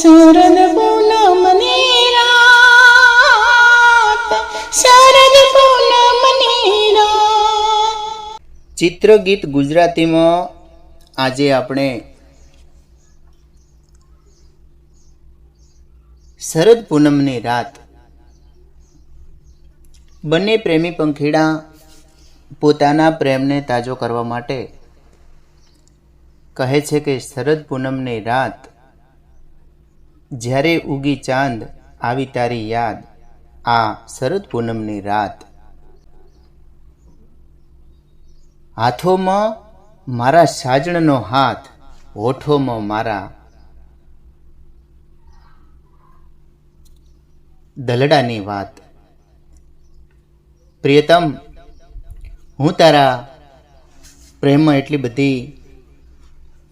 શરદ પૂનમની રાત, શરદ પૂનમની રાત. ચિત્રગીત ગુજરાતીમાં આજે આપણે શરદ પૂનમની રાત. બંને પ્રેમી પંખીડા પોતાના પ્રેમને તાજો કરવા માટે કહે છે કે શરદ પૂનમની રાત, જ્યારે ઉગી ચાંદ આવી તારી યાદ, આ શરદ પૂનમની રાત. હાથોમાં મારા સાજણનો હાથ, હોઠોમાં મારા દલડાની વાત. પ્રિયતમ, હું તારા પ્રેમમાં એટલી બધી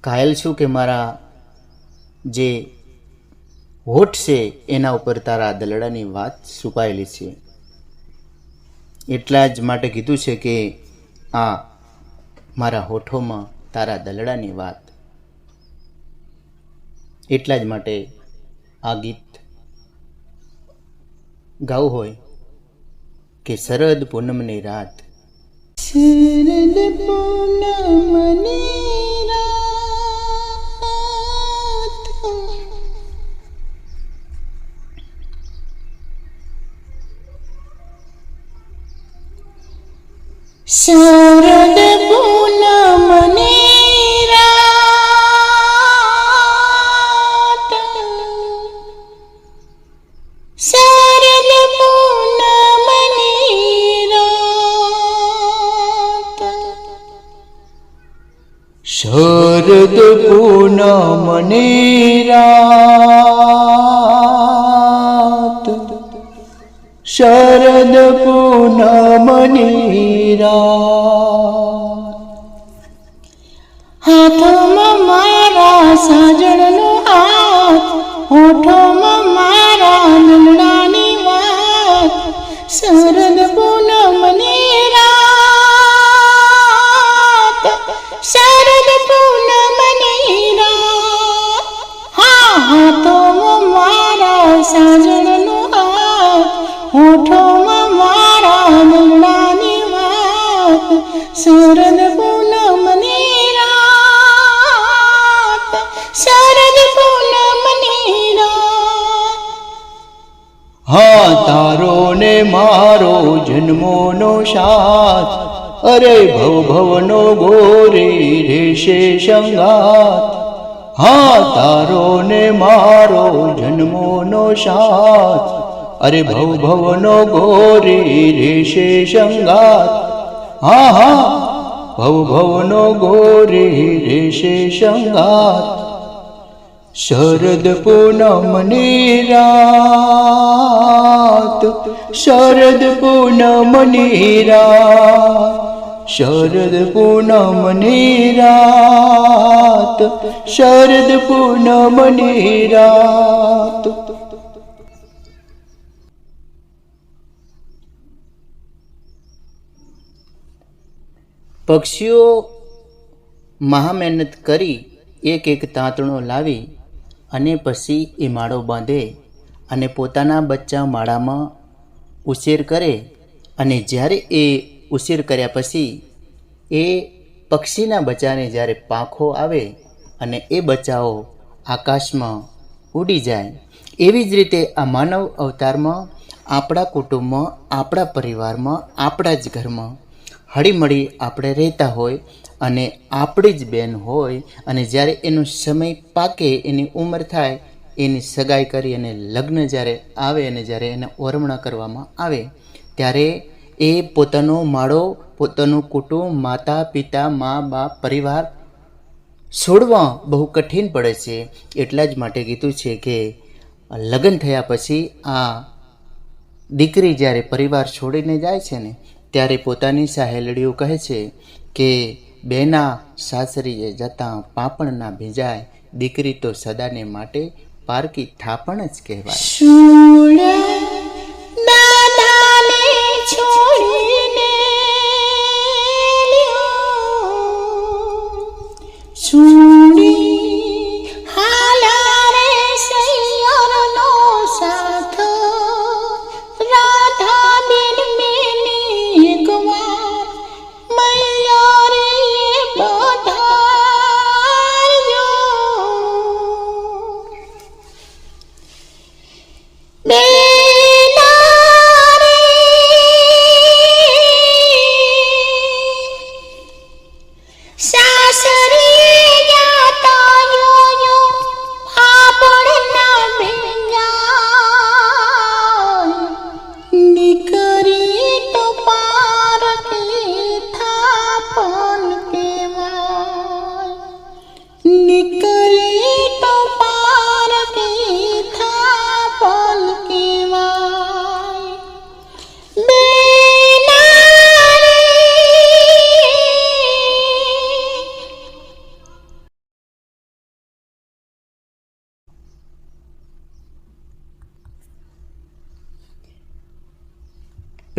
ઘાયલ છું કે મારા જે હોઠ છે એના ઉપર તારા દલડાની વાત છુપાયેલી છે. એટલા જ માટે કીધું છે કે આ મારા હોઠોમાં તારા દલડાની વાત. એટલા જ માટે આ ગીત ગાવું હોય કે શરદ પૂનમની રાત. શરદ પૂનમની રાત, શરદ પૂનમની રાત, શરદ પૂનમની રાત, શરદ પૂનમની રાત, શરદ પૂનમની રાત. હાથોમાં મારા સાજણનો હાથ, હોઠોમાં મારા દલડાની વાત. શરદ પૂનમની રાત, શરદ પૂનમની રાત. હા, હાથોમાં મારા સાજણનો હાથ, હોઠોમાં મારા દલડાની વાત. શરદ પૂનમની રાત, શરદ પૂનમની રાત. હા, તારો ને મારો જન્મોનો સાથ, અરે ભવ ભવનો ગોરે રેશે સંગાત. હા, તારો ને મારો જન્મોનો સાથ, અરે ભવ ભવનો ગોરે રેશે સંગાત. હા હા, ભવ ભવનો ગોરે રેશે સંગાત. શરદ પૂનમની રાત, શરદ પૂનમની રાત, શરદ પૂનમની રાત, શરદ પૂનમની રાત. પક્ષીઓ મહા મહેનત કરી એક એક તાંતણો લાવી અને પછી એ માળો બાંધે અને પોતાના બચ્ચા માળામાં ઉછેર કરે. અને જ્યારે એ ઉછેર કર્યા પછી એ પક્ષીના બચ્ચાને જ્યારે પાંખો આવે અને એ બચ્ચાઓ આકાશમાં ઉડી જાય, એવી જ રીતે આ માનવ અવતારમાં આપણા કુટુંબમાં, આપણા પરિવારમાં, આપણા જ ઘરમાં હળીમળી આપણે રહેતા હોય અને આપણી જ બેન હોય અને જ્યારે એનો સમય પાકે, એની ઉંમર થાય, એની સગાઈ કરી અને લગ્ન જ્યારે આવે અને જ્યારે એને ઓરમણા કરવામાં આવે, ત્યારે એ પોતાનો માળો, પોતાનું કુટુંબ, માતા પિતા, મા બાપ, પરિવાર છોડવા બહુ કઠિન પડે છે. એટલા જ માટે કીધું છે કે લગ્ન થયા પછી આ દીકરી જ્યારે પરિવાર છોડીને જાય છે ને, ત્યારે પોતાની સહેલડીઓ કહે છે કે બેના સાસરીએ જતાં પાપણ ના ભીંજાય, દીકરી તો સદાને માટે પારકી થાપણ જ કહેવાય. દાદાને છોડીને છોડી હાલા રે સૈયા.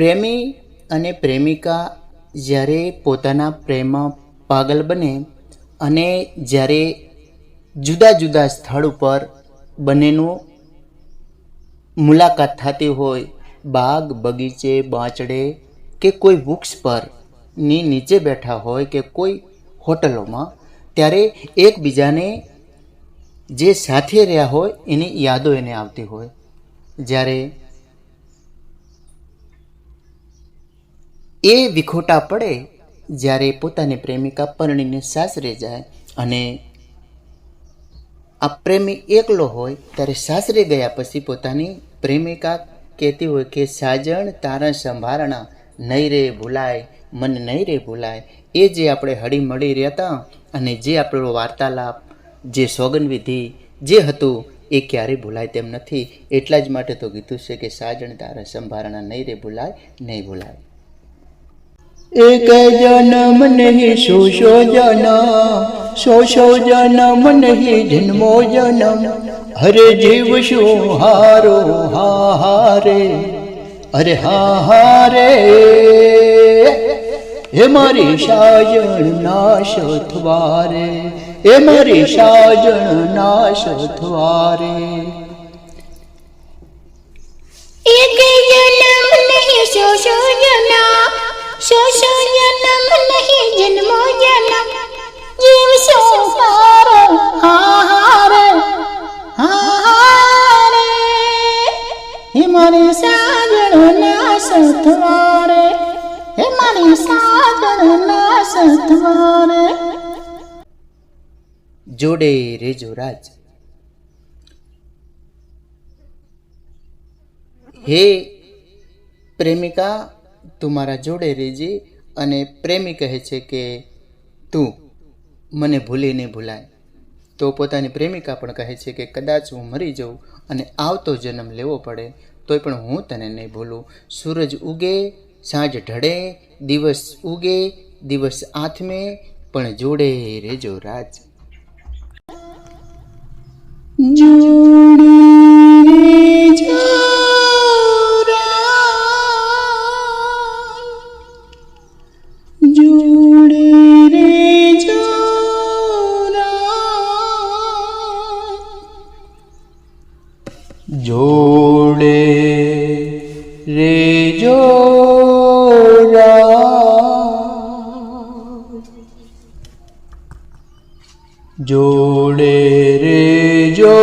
પ્રેમી અને પ્રેમિકા જ્યારે પોતાના પ્રેમમાં પાગલ બને અને જ્યારે જુદા જુદા સ્થળ ઉપર બંનેનું મુલાકાત થતી હોય, બાગ બગીચે, બાંચડે કે કોઈ વૃક્ષ પર ની નીચે બેઠા હોય કે કોઈ હોટલોમાં, ત્યારે એકબીજાને જે સાથે રહ્યા હોય એની યાદો એને આવતી હોય. જ્યારે એ વિખોટા પડે, જ્યારે પોતાની પ્રેમિકા પરણીને સાસરે જાય અને આ પ્રેમી એકલો હોય, ત્યારે સાસરે ગયા પછી પોતાની પ્રેમિકા કહેતી હોય કે સાજણ તારા સંભારણા નહીં રે ભૂલાય, મન નહીં રે ભૂલાય. એ જે આપણે હળી મળી રહેતા અને જે આપણો વાર્તાલાપ, જે સોગંદવિધિ જે હતું એ ક્યારેય ભૂલાય તેમ નથી. એટલા જ માટે તો કીધું છે કે સાજણ તારા સંભારણા નહીં રે ભૂલાય, નહીં ભૂલાય. એક જન્મ નહીં સો જન્મ, સો જન્મ નહીં જન્મો જન્મ. હરે જીવ શું હારો હારે, અરે હારે. હે મારી સાજણ નાશ થવારે, હે મારી સાજણ નાશ થવારે. એક જન્મ નહીં સો જન્મ, સો જન્મ નહીં જન્મો જન્મ. જીવ શું હારો હારે, હારે. હે મારી સાજણ નાશ થવારે, હે મારી સાજણ નાશ થવારે. જોડે રેજો રાજ. હે પ્રેમિકા, તું મારા જોડે રહેજે. અને પ્રેમી કહે છે કે તું મને ભૂલી નહીં ભૂલાય. તો પોતાની પ્રેમિકા પણ કહે છે કે કદાચ હું મરી જાઉં અને આવતો જન્મ લેવો પડે તોય પણ હું તને નહીં ભૂલું. સૂરજ ઉગે, સાંજ ઢળે, દિવસ ઉગે, દિવસ આથમે, પણ જોડે રેજો રાજ. જોડે રેજો જોડે રેજો જોડે રેજો જોડે રેજો